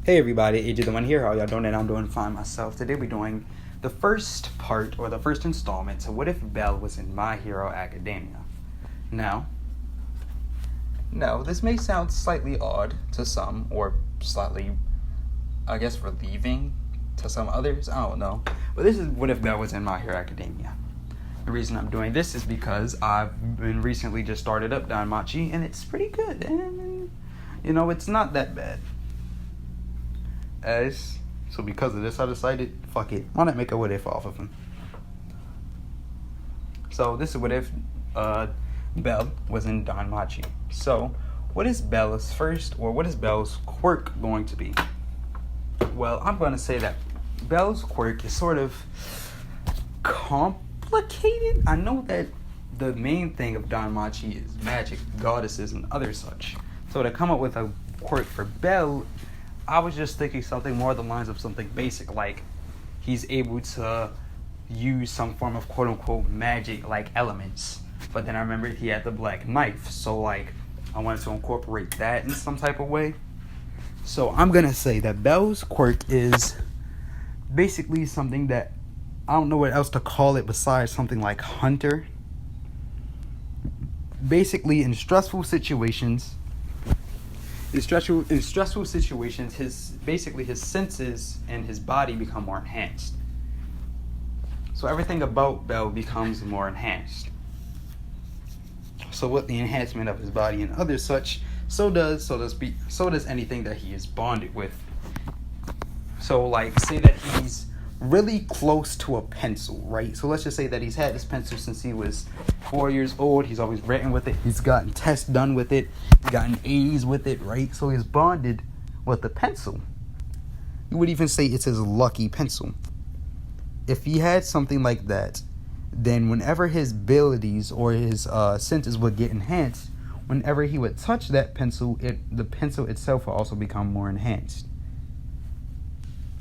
Hey everybody, AJ the One here. How y'all doing? And I'm doing fine myself. Today we're doing the first part or the first installment to What If Bell Was in My Hero Academia. Now, this may sound slightly odd to some or slightly, I guess, relieving to some others. I don't know. But this is What If Bell Was in My Hero Academia. The reason I'm doing this is because I've been recently just started up Danmachi and it's pretty good. And, it's not that bad. So because of this, I decided, fuck it, why not make a what if off of him? So this is what if Bell was in Danmachi. So what is Bell's quirk going to be? Well, I'm going to say that Bell's quirk is sort of complicated. I know that the main thing of Danmachi is magic, goddesses, and other such. So to come up with a quirk for Bell, I was just thinking something more along the lines of something basic, like he's able to use some form of quote-unquote magic-like elements. But then I remembered he had the black knife, so I wanted to incorporate that in some type of way. So I'm going to say that Bell's quirk is basically something that I don't know what else to call it besides something like Hunter. Basically, in stressful situations, his senses and his body become more enhanced. So everything about Bell becomes more enhanced. So with the enhancement of his body and other such, so does anything that he is bonded with. So say that he's really close to a pencil, right? So let's just say that he's had this pencil since he was 4 years old. He's always written with it. He's gotten tests done with it. He's gotten A's with it, right? So he's bonded with the pencil. You would even say it's his lucky pencil. If he had something like that, then whenever his abilities or his senses would get enhanced, whenever he would touch that pencil, the pencil itself will also become more enhanced.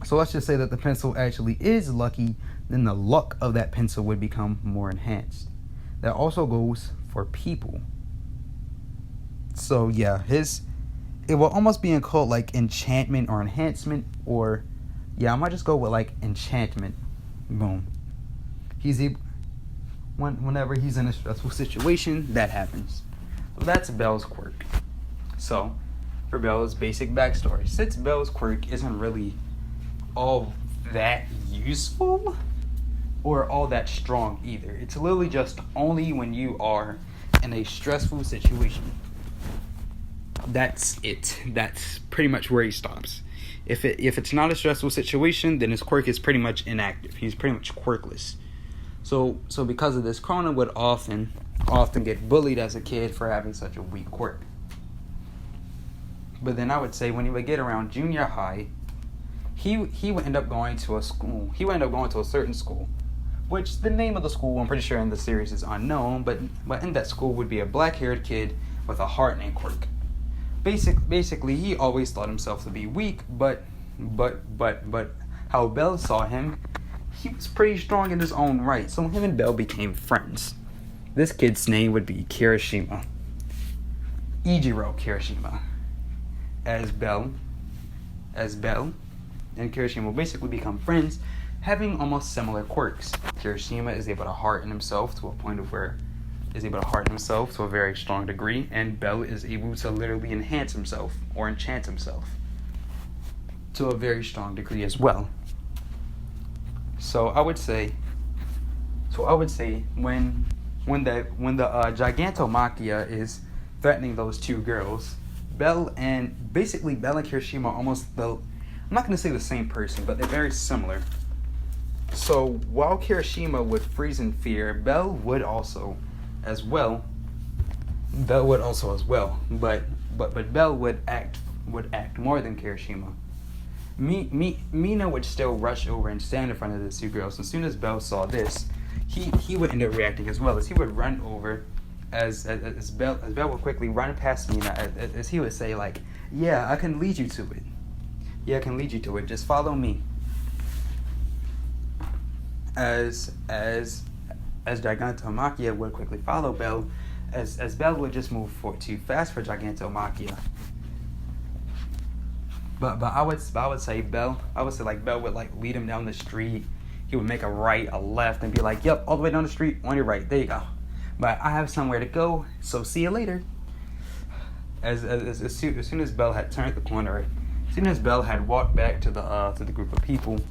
So let's just say that the pencil actually is lucky, then the luck of that pencil would become more enhanced. That also goes for people. So yeah, it will almost be called like enchantment or enhancement, or yeah, I might just go with enchantment. Boom. Whenever he's in a stressful situation, that happens. So that's Bell's quirk. So for Bell's basic backstory, since Bell's quirk isn't really all that useful or all that strong either. It's literally just only when you are in a stressful situation. That's it. That's pretty much where he stops. If it's not a stressful situation, then his quirk is pretty much inactive. He's pretty much quirkless. So because of this, Krona would often get bullied as a kid for having such a weak quirk. But then I would say when he would get around junior high, he would end up going to a school. He would end up going to a certain school, which the name of the school, I'm pretty sure in the series, is unknown. But in that school would be a black-haired kid with a heartening quirk. Basically, he always thought himself to be weak, but how Bell saw him, he was pretty strong in his own right. So him and Bell became friends. This kid's name would be Kirishima. Ichiro Kirishima. As Bell and Kirishima will basically become friends, having almost similar quirks. Kirishima is able to hearten himself to a point of where is able to hearten himself to a very strong degree, and Bell is able to literally enhance himself or enchant himself to a very strong degree as well. So I would say when the Gigantomachia is threatening those two girls, Bell and Kirishima are almost I'm not going to say the same person, but they're very similar. So while Kirishima would freeze in fear, Bell would also as well. But Bell would act more than Kirishima. Mina would still rush over and stand in front of the two girls. As soon as Bell saw this, he would end up reacting as well, as he would run over as Bell would quickly run past Mina as he would say yeah, I can lead you to it. Yeah, I can lead you to it. Just follow me. As Gigantomachia would quickly follow Bell, as Bell would just move too fast for Gigantomachia. But I would say Bell. I would say like Bell would like lead him down the street. He would make a right, a left, and be like, "Yep, all the way down the street on your right. There you go." But I have somewhere to go, so see you later. As soon as Bell had turned the corner, as soon as Bell had walked back to the group of people,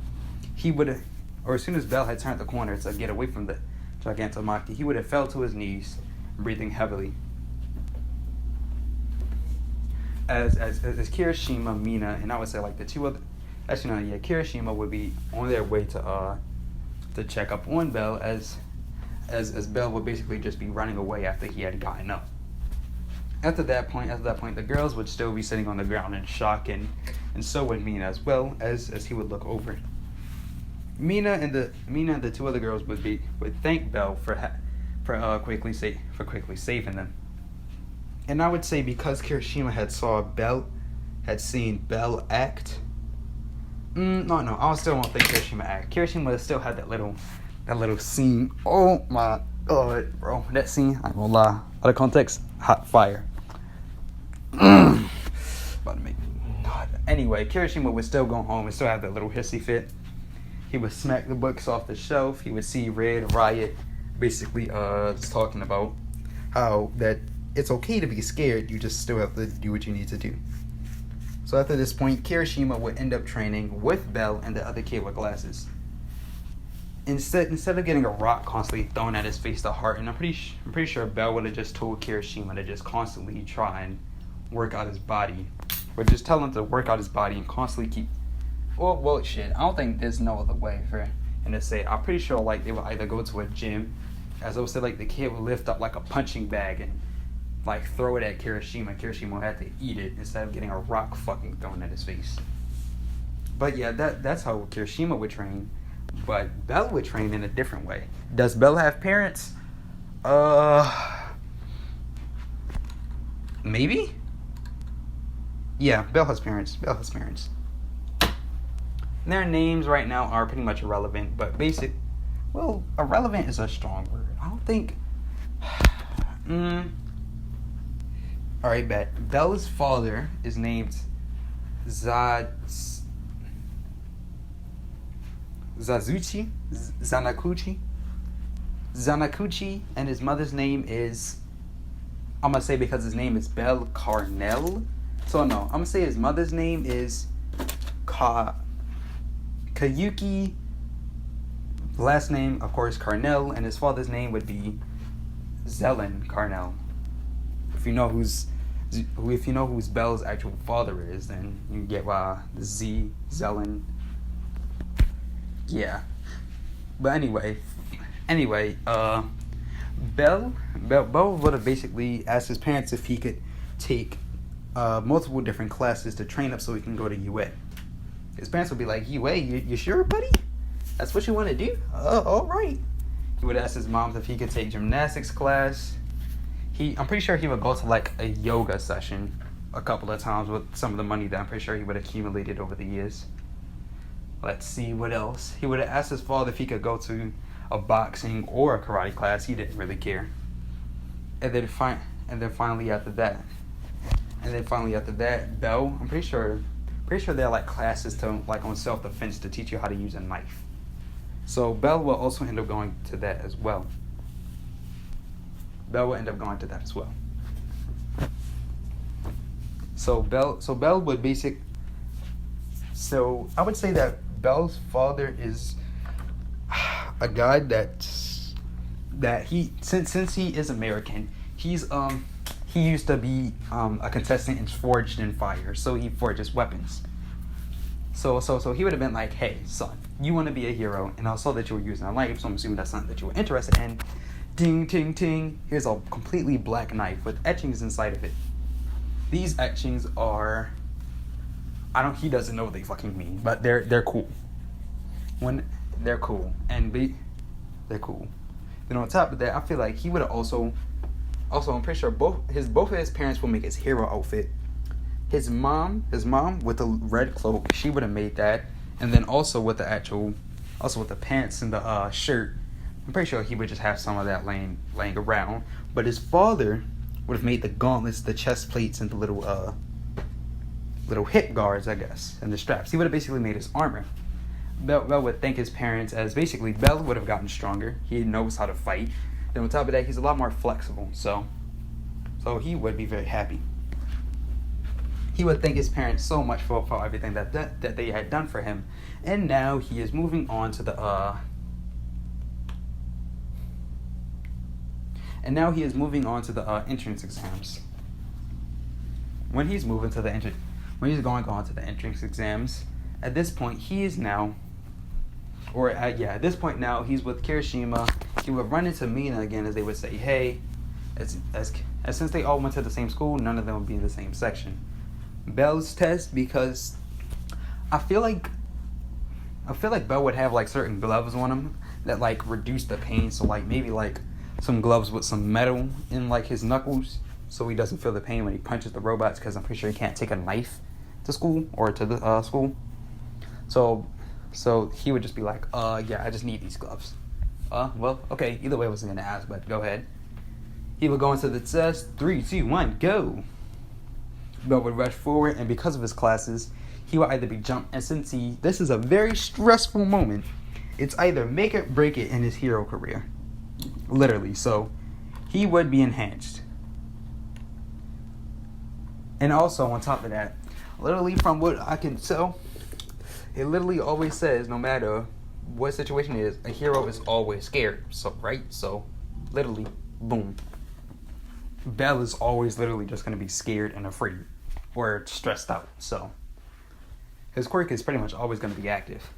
he would have, or as soon as Bell had turned the corner to get away from the Gigantomachia, he would have fell to his knees, breathing heavily. As Kirishima, Mina, and I would say like the two other, actually no, yeah, Kirishima would be on their way to check up on Bell as Bell would basically just be running away after he had gotten up. After that point, the girls would still be sitting on the ground in shock, and so would Mina as well, as he would look over. Mina and the two other girls would thank Bell for quickly saving them. And I would say because Kirishima had seen Bell act. No, I still won't think Kirishima act. Kirishima still had that little scene. Oh my god, bro, that scene! I'm gonna lie. Out of context, hot fire. About to make me nut. Anyway, Kirishima would still go home and still have that little hissy fit. He would smack the books off the shelf. He would see Red Riot basically just talking about how that it's okay to be scared, you just still have to do what you need to do. So after this point, Kirishima would end up training with Bell and the other kid with glasses. Instead of getting a rock constantly thrown at his face to harden, I'm pretty sure Bell would have just told Kirishima to just constantly try and work out his body. Or just tell him to work out his body and constantly keep... Well, shit, I don't think there's no other way for him to say. I'm pretty sure like they would either go to a gym, as I would say, like the kid would lift up like a punching bag and like throw it at Kirishima. Kirishima would have to eat it instead of getting a rock fucking thrown at his face. But yeah, that's how Kirishima would train. But Bell would train in a different way. Does Bell have parents? Maybe? Yeah, Bell has parents. Their names right now are pretty much irrelevant, but irrelevant is a strong word. I don't think... Alright, bet. Bell's father is named Zanakuchi, and his mother's name is, I'm gonna say because his name is Bell Carnell. So no, I'm gonna say his mother's name is Kayuki. Last name, of course, Carnell, and his father's name would be Zelen Carnell. If you know who's Bell's actual father is, then you get why Zelen. Yeah. But anyway, Bell would have basically asked his parents if he could take multiple different classes to train up so he can go to UA. His parents would be like, UA, you sure, buddy? That's what you want to do? All right. He would ask his mom if he could take gymnastics class. I'm pretty sure he would go to like a yoga session a couple of times with some of the money that I'm pretty sure he would have accumulated over the years. Let's see what else. He would have asked his father if he could go to a boxing or a karate class. He didn't really care. And then finally after that, Bell, I'm pretty sure they're like classes to like on self-defense to teach you how to use a knife. So Bell will also end up going to that as well. So Bell would So I would say that Bell's father is a guy that he since he is American, he used to be a contestant in Forged in Fire, so he forges weapons. So he would have been like, hey son, you want to be a hero, and I saw that you were using a knife, so I'm assuming that's something that you were interested in. Ding ting ting. Here's a completely black knife with etchings inside of it. These etchings are, he doesn't know what they fucking mean, but they're cool. They're cool. Then on top of that, I feel like he would have also I'm pretty sure both of his parents will make his hero outfit. His mom with the red cloak, she would have made that, and then also with the pants and the shirt, I'm pretty sure he would just have some of that laying around. But his father would have made the gauntlets, the chest plates, and the little little hip guards, I guess, and the straps. He would have basically made his armor. Bell would thank his parents, as basically Bell would have gotten stronger. He knows how to fight. Then on top of that, he's a lot more flexible. So he would be very happy. He would thank his parents so much for everything that they had done for him. And now he is moving on to the entrance exams. When he's going on to the entrance exams, at this point he's with Kirishima. He would run into Mina again, as they would say, hey, since they all went to the same school, none of them would be in the same section. Bell's test, because I feel like Bell would have like certain gloves on him that like reduce the pain. So like maybe like some gloves with some metal in like his knuckles, so he doesn't feel the pain when he punches the robots. Because I'm pretty sure he can't take a knife to school or to the school. So he would just be like, yeah, I just need these gloves. Well, okay. Either way, I wasn't gonna ask, but go ahead. He would go into the test. 3, 2, 1, go. Bell would rush forward, and because of his classes, he would either be jumped. And since this is a very stressful moment, it's either make it, break it in his hero career. Literally. So he would be enhanced. And also, on top of that, literally from what I can tell, it literally always says, no matter what situation it is, a hero is always scared. So, right? So, literally, boom. Bell is always literally just going to be scared and afraid or stressed out. So, his quirk is pretty much always going to be active.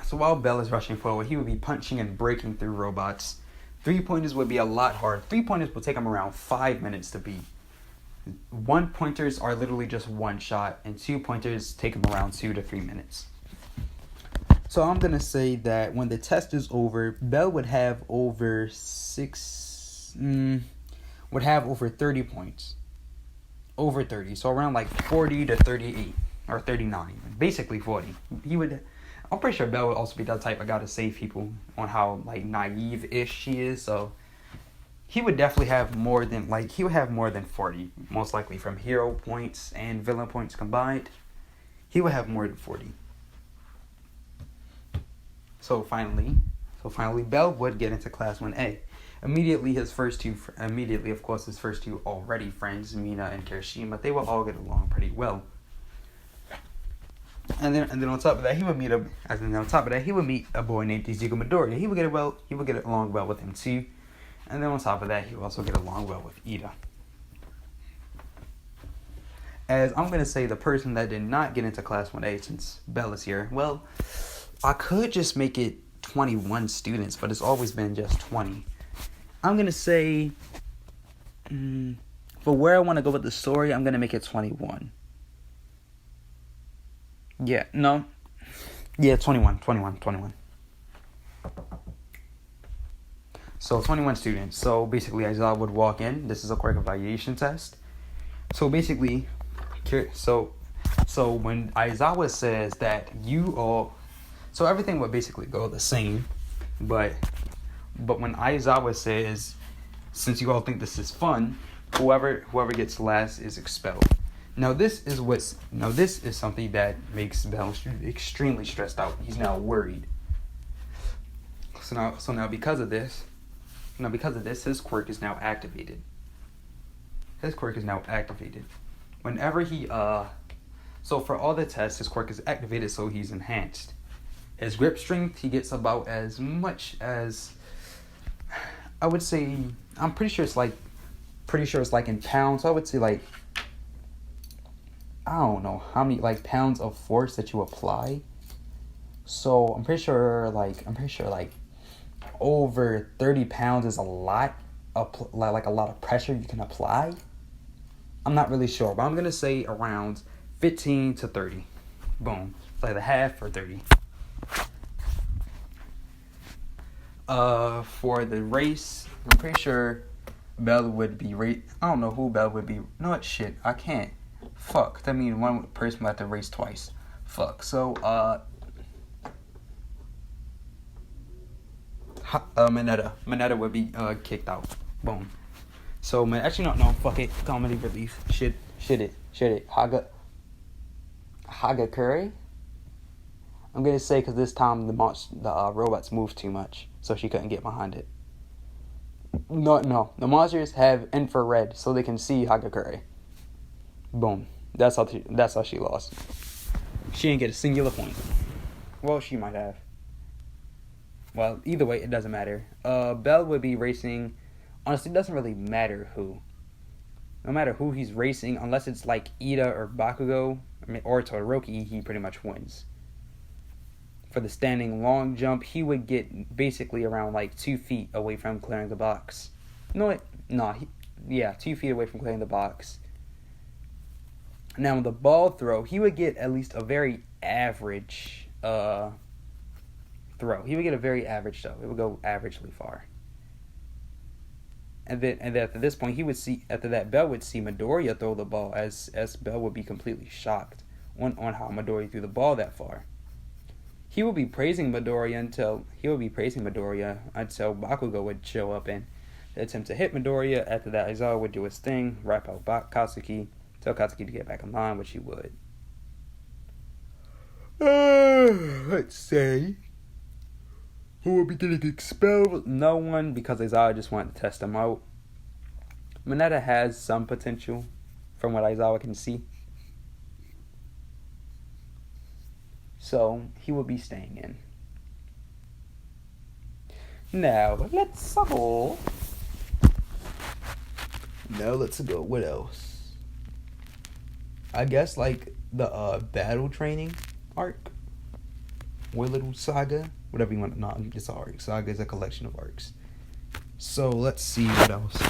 So, while Bell is rushing forward, he would be punching and breaking through robots. 3-pointers would be a lot harder. 3-pointers will take him around 5 minutes to beat. 1-pointers are literally just one shot, and 2-pointers take him around 2 to 3 minutes. So I'm going to say that when the test is over, Bell would have over 30 points. Over 30. So around like 40 to 38 or 39. Basically 40. I'm pretty sure Bell would also be that type of guy to save people on how like naive-ish she is. So he would definitely have more than 40, most likely, from hero points and villain points combined. He would have more than 40. So finally, Bell would get into Class 1A. Immediately, of course, his first two already friends, Mina and Kirishima, they will all get along pretty well. And then on top of that, he would meet a boy named Izuku Midoriya. He would get along well with him too. And then on top of that, he would also get along well with Ida. As I'm gonna say, the person that did not get into Class 1A, since Bell is here, well, I could just make it 21 students, but it's always been just 20. I'm going to say, for where I want to go with the story, I'm going to make it 21. 21. So 21 students. So basically, Aizawa would walk in. This is a quirk evaluation test. So basically, so when Aizawa says that so everything would basically go the same, but when Aizawa says, since you all think this is fun, whoever gets last is expelled. Now this is something that makes Bell extremely stressed out. He's now worried. So now because of this, his quirk is now activated. Whenever he so for all the tests, his quirk is activated, so he's enhanced. His grip strength, he gets about as much as, I would say, I'm pretty sure it's like in pounds. So I would say like, I don't know how many like pounds of force that you apply. So I'm pretty sure like over 30 pounds is a lot, like a lot of pressure you can apply. I'm not really sure, but I'm gonna say around 15 to 30. Boom. It's either half or 30. For the race, I'm pretty sure Bell would be I don't know who Bell would be. No, what shit? I can't. Fuck. That means one person would have to race twice. Fuck. So, Mineta would be kicked out. Boom. So, man, actually, no, fuck it. Comedy relief. Shit it. Should it Hagakure? I'm gonna say because this time the robots moved too much, so she couldn't get behind it. No. The monsters have infrared, so they can see Hagakure. Boom. That's how she lost. She didn't get a singular point. Well, she might have. Well, either way, it doesn't matter. Bell would be racing. Honestly, it doesn't really matter who. No matter who he's racing, unless it's like Ida or Bakugo, or Todoroki, he pretty much wins. For the standing long jump, he would get basically around like 2 feet away from clearing the box. 2 feet away from clearing the box. Now, with the ball throw, he would get at least a very average throw. He would get a very average throw. It would go averagely far. And then after this point, Bell would see Midoriya throw the ball, as Bell would be completely shocked on how Midoriya threw the ball that far. He would be praising Midoriya until Bakugo would show up and attempt to hit Midoriya. After that, Aizawa would do his thing, wrap out Katsuki, tell Katsuki to get back in line, which he would. Let's say, who will be getting expelled? No one, because Aizawa just wanted to test him out. Mineta has some potential, from what Aizawa can see. So, he will be staying in. Now, let's go. What else? I guess, like, the battle training arc. Or little saga. Whatever you want to know. It's an arc. Saga is a collection of arcs. So, let's see what else.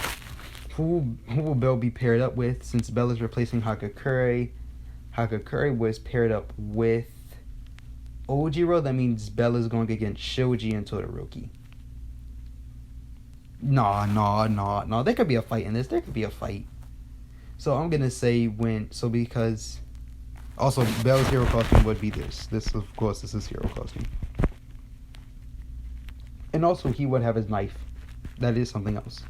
Who will Bell be paired up with? Since Bell is replacing Hagakure. Hagakure was paired up with Ojiro. That means Bell is going against Shoji and Todoroki. No. There could be a fight in this. There could be a fight. So I'm gonna say because also Bell's hero costume would be this. This is hero costume. And also he would have his knife. That is something else.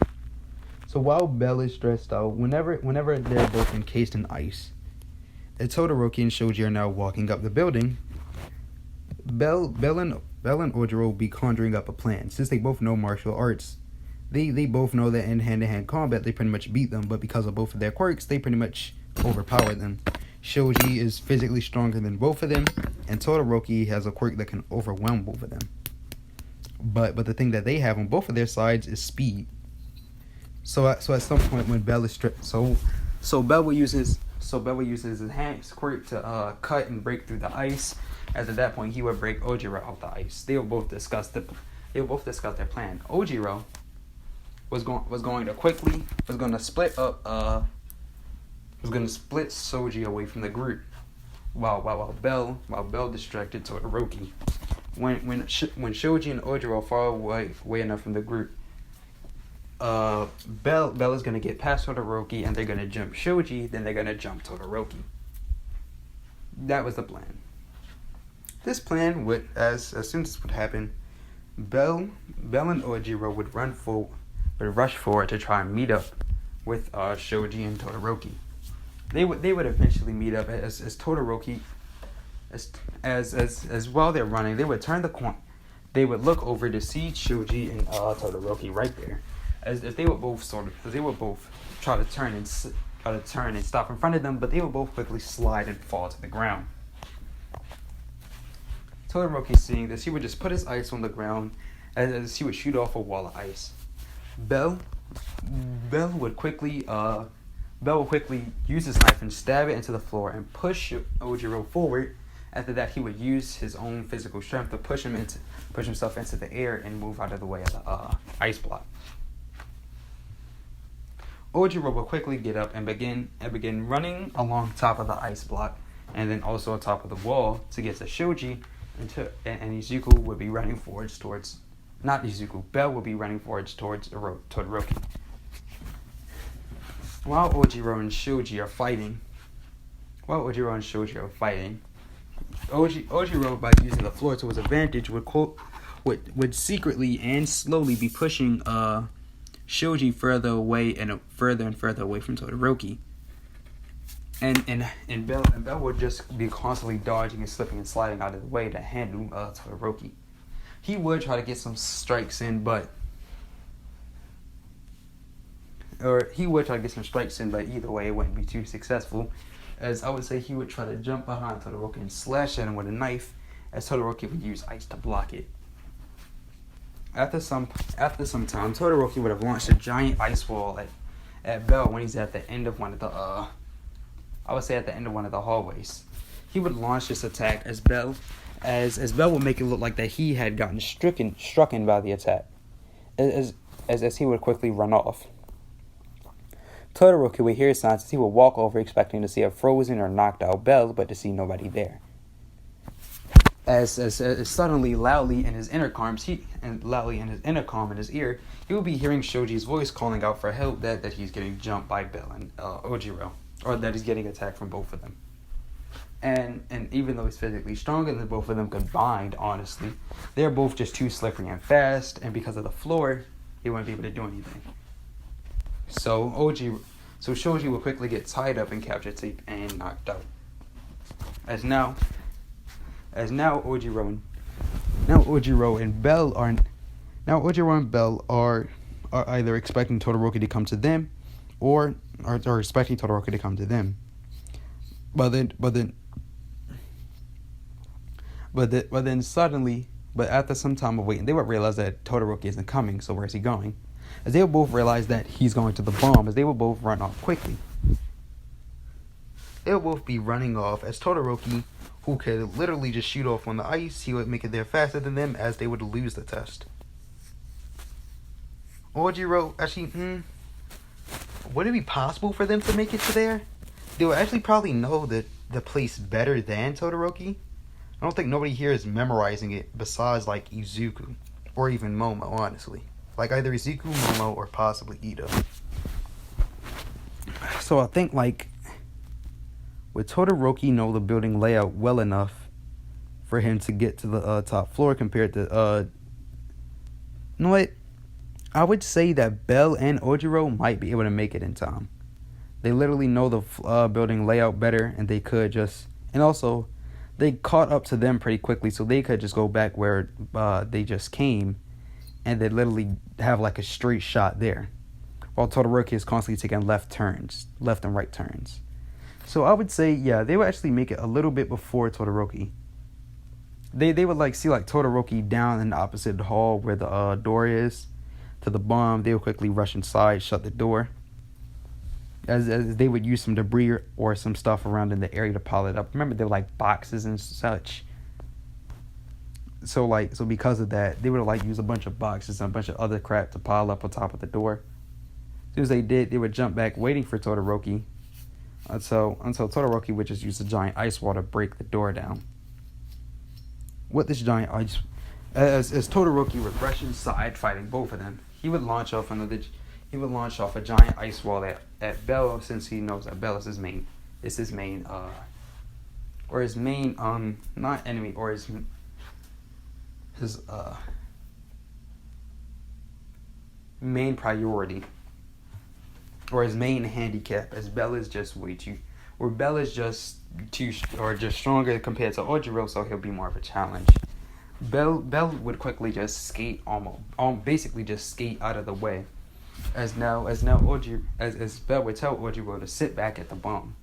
So while Bell is stressed out, whenever they're both encased in ice, and Todoroki and Shoji are now walking up the building, Bell and Ojiro will be conjuring up a plan. Since they both know martial arts, they both know that in hand-to-hand combat they pretty much beat them, but because of both of their quirks, they pretty much overpower them. Shoji is physically stronger than both of them, and Todoroki has a quirk that can overwhelm both of them. But the thing that they have on both of their sides is speed. So at some point when Bell is Bell will use his enhanced quirk to cut and break through the ice. As at that point, he would break Ojiro out the ice. They will both discuss their plan. Ojiro was going to split Shoji away from the group, while Bell distracted Todoroki. When Shoji and Ojiro are far away enough from the group, Bell is going to get past Todoroki and they're going to jump Shoji, then they're going to jump Todoroki. That was the plan. This plan would, as soon as this would happen, Bell and Ojiro would rush forward to try and meet up with Shoji and Todoroki. They would eventually meet up as Todoroki, as while they're running, they would turn the corner. They would look over to see Shoji and Todoroki right there, as if they would both try to turn and stop in front of them, but they would both quickly slide and fall to the ground. Todoroki, seeing this, he would just put his ice on the ground as he would shoot off a wall of ice. Bell would quickly use his knife and stab it into the floor and push Ojiro forward. After that, he would use his own physical strength to push himself into the air and move out of the way of the ice block. Ojiro would quickly get up and begin running along top of the ice block, and then also on top of the wall to get to Shoji, and Izuku would be running forwards towards. Not Izuku. Bell would be running forwards towards Todoroki. While Ojiro and Shoji are fighting, Ojiro, by using the floor to his advantage, would secretly and slowly be pushing Shoji further away and further away from Todoroki. And Bell would just be constantly dodging and slipping and sliding out of the way to handle Todoroki. He would try to get some strikes in, but either way it wouldn't be too successful. As I would say, he would try to jump behind Todoroki and slash at him with a knife, as Todoroki would use ice to block it. After some time, Todoroki would have launched a giant ice wall at Bell when he's at the end of one of the hallways. He would launch this attack as Bell would make it look like that he had gotten struck by the attack, as he would quickly run off. Todoroki would hear sounds as he would walk over, expecting to see a frozen or knocked out Bell, but to see nobody there. As suddenly, loudly in his intercom in his ear, he would be hearing Shoji's voice calling out for help that he's getting jumped by Bell and Ojiro, or that he's getting attacked from both of them. And even though he's physically stronger than both of them combined, honestly, they're both just too slippery and fast, and because of the floor, he wouldn't be able to do anything. So Shoji will quickly get tied up and captured tape and knocked out. Now Ojiro and Bell are either expecting Todoroki to come to them, or expecting Todoroki to come to them. But after some time of waiting, they would realize that Todoroki isn't coming. So where's he going? As they will both realize that he's going to the bomb, as they will both run off quickly. They will both be running off, as Todoroki, who could literally just shoot off on the ice, he would make it there faster than them, as they would lose the test. Ojiro, actually, would it be possible for them to make it to there? They would actually probably know the place better than Todoroki. I don't think nobody here is memorizing it besides like Izuku or even Momo, honestly. Like either Izuku, Momo, or possibly Ida. So I think would Todoroki know the building layout well enough for him to get to the top floor compared to you know what? I would say that Bell and Ojiro might be able to make it in time. They literally know the building layout better, and they could just, and also they caught up to them pretty quickly, so they could just go back where they just came, and they literally have like a straight shot there, while Todoroki is constantly taking left and right turns. So I would say, yeah, they would actually make it a little bit before Todoroki. They would see Todoroki down in the opposite hall where the door is to the bomb. They would quickly rush inside, shut the door, as they would use some debris or some stuff around in the area to pile it up. Remember, they were boxes and such. So because of that, they would use a bunch of boxes and a bunch of other crap to pile up on top of the door. As soon as they did, they would jump back, waiting for Todoroki, until Todoroki would just use a giant ice wall to break the door down. With this giant ice, as Todoroki would rush inside, fighting both of them, he would launch off a giant ice wall at Bell, since he knows that Bell is his main not enemy, or his main priority, or his main handicap, as Bell is just stronger compared to Ojiro, so he'll be more of a challenge. Bell would quickly just skate basically just skate out of the way, as Bell would tell Ojiro to sit back at the bomb.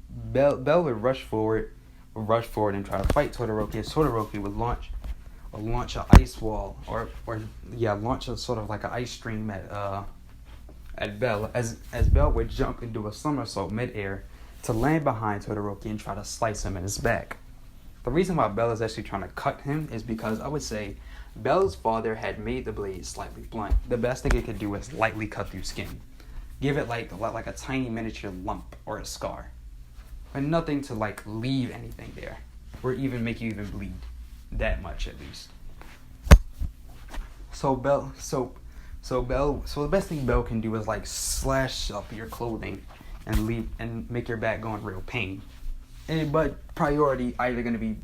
Bell would rush forward and try to fight Todoroki, as Todoroki would launch an ice wall, launch a sort of like an ice stream at Bell, as Bell would jump and do a somersault midair to land behind Todoroki and try to slice him in his back. The reason why Bell is actually trying to cut him is because I would say Bell's father had made the blade slightly blunt. The best thing it could do is lightly cut through skin. Give it like a tiny miniature lump or a scar. But nothing to leave anything there, or even make you even bleed that much at least. So the best thing Bell can do is slash up your clothing and make your back go in real pain. But priority either going to be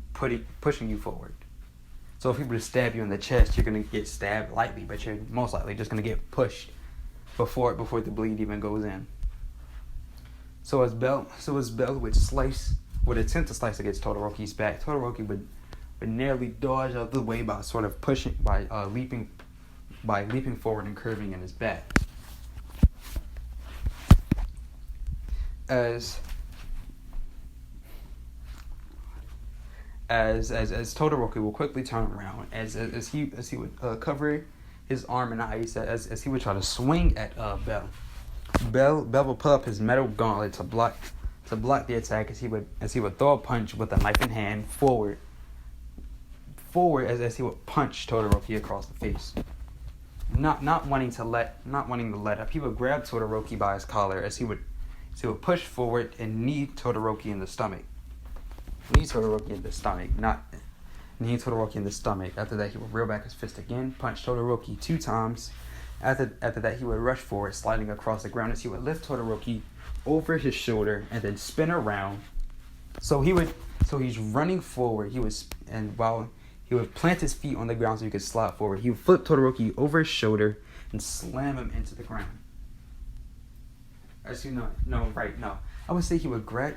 pushing you forward. So if he were to stab you in the chest, you're going to get stabbed lightly, but you're most likely just going to get pushed before the bleed even goes in. as Bell would attempt to slice against Todoroki's back, Todoroki would nearly dodge out of the way by sort of leaping forward and curving in his back. As Todoroki will quickly turn around as he would cover his arm in ice as he would try to swing at Bell. Bell will pull up his metal gauntlet to block the attack as he would throw a punch with a knife in hand forward as he would punch Todoroki across the face. Not wanting to let up, he would grab Todoroki by his collar as he would push forward and knee Todoroki in the stomach. After that, he would reel back his fist again, punch Todoroki 2 times. After that, he would rush forward, sliding across the ground as he would lift Todoroki over his shoulder and then spin around. So he's running forward. While he would plant his feet on the ground so he could slide forward, he would flip Todoroki over his shoulder and slam him into the ground. Actually, no. I would say he would grab,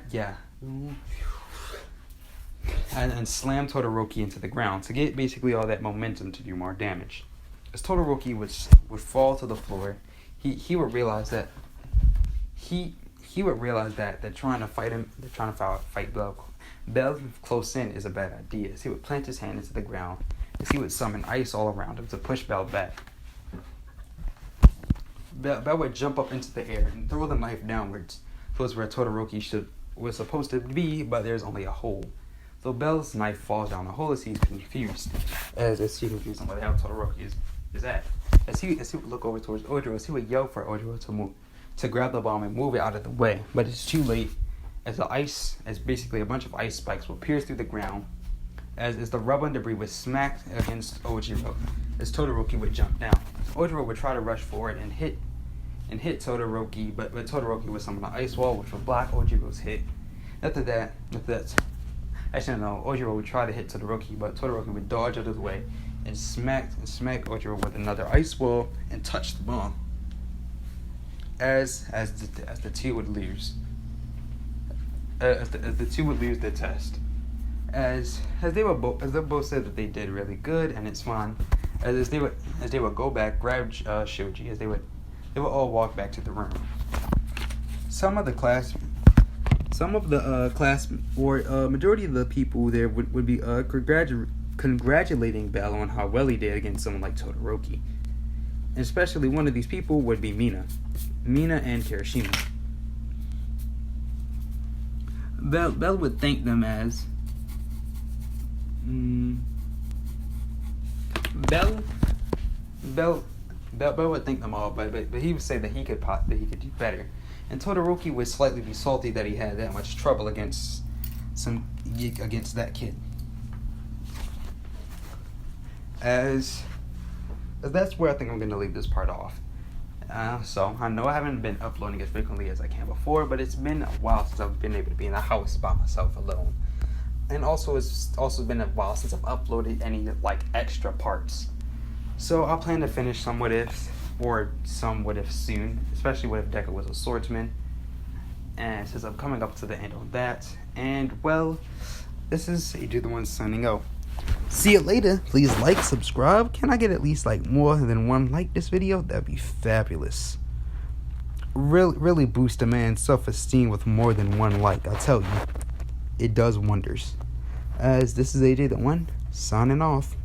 and slam Todoroki into the ground to get basically all that momentum to do more damage. As Todoroki would fall to the floor, he would realize that they're trying to fight Bell close in is a bad idea. As he would plant his hand into the ground, as he would summon ice all around him to push Bell back. Bell would jump up into the air and throw the knife downwards towards where Todoroki was supposed to be, but there's only a hole. So Bell's knife falls down the hole as he's confused. As he's confused on where the hell Todoroki is at. As he would look over towards Ojiro, as he would yell for Ojiro to grab the bomb and move it out of the way. But it's too late, as basically a bunch of ice spikes will pierce through the ground, as the rubber and debris was smacked against Ojiro, as Todoroki would jump down. Ojiro would try to rush forward and hit Todoroki, but Todoroki would summon an ice wall which would block Ojiro's hit. Ojiro would try to hit Todoroki, but Todoroki would dodge out of the way and smack Ojiro with another ice wall and touch the bomb. As the two would lose. As the two would lose the test. As they both said that they did really good and it's fine. As they would go back, grab Shoji, as they would all walk back to the room. Some of the class or majority of the people there would be congratulating Bell on how well he did against someone like Todoroki. And especially one of these people would be Mina and Kirishima. Bell would thank them as Bell would thank them all, but he would say that he could do better. And Todoroki would slightly be salty that he had that much trouble against that kid. As that's where I think I'm going to leave this part off. So I know I haven't been uploading as frequently as I can before, but it's been a while since I've been able to be in the house by myself alone. And also it's also been a while since I've uploaded any extra parts. So I plan to finish some What Ifs soon, especially What If Deku was a swordsman. And since I'm coming up to the end on that, and well, this is AJ the One signing out. See you later. Please like, subscribe. Can I get at least more than one like this video? That'd be fabulous. Really boost a man's self-esteem with more than one like. I'll tell you, it does wonders. As this is AJ the One signing off.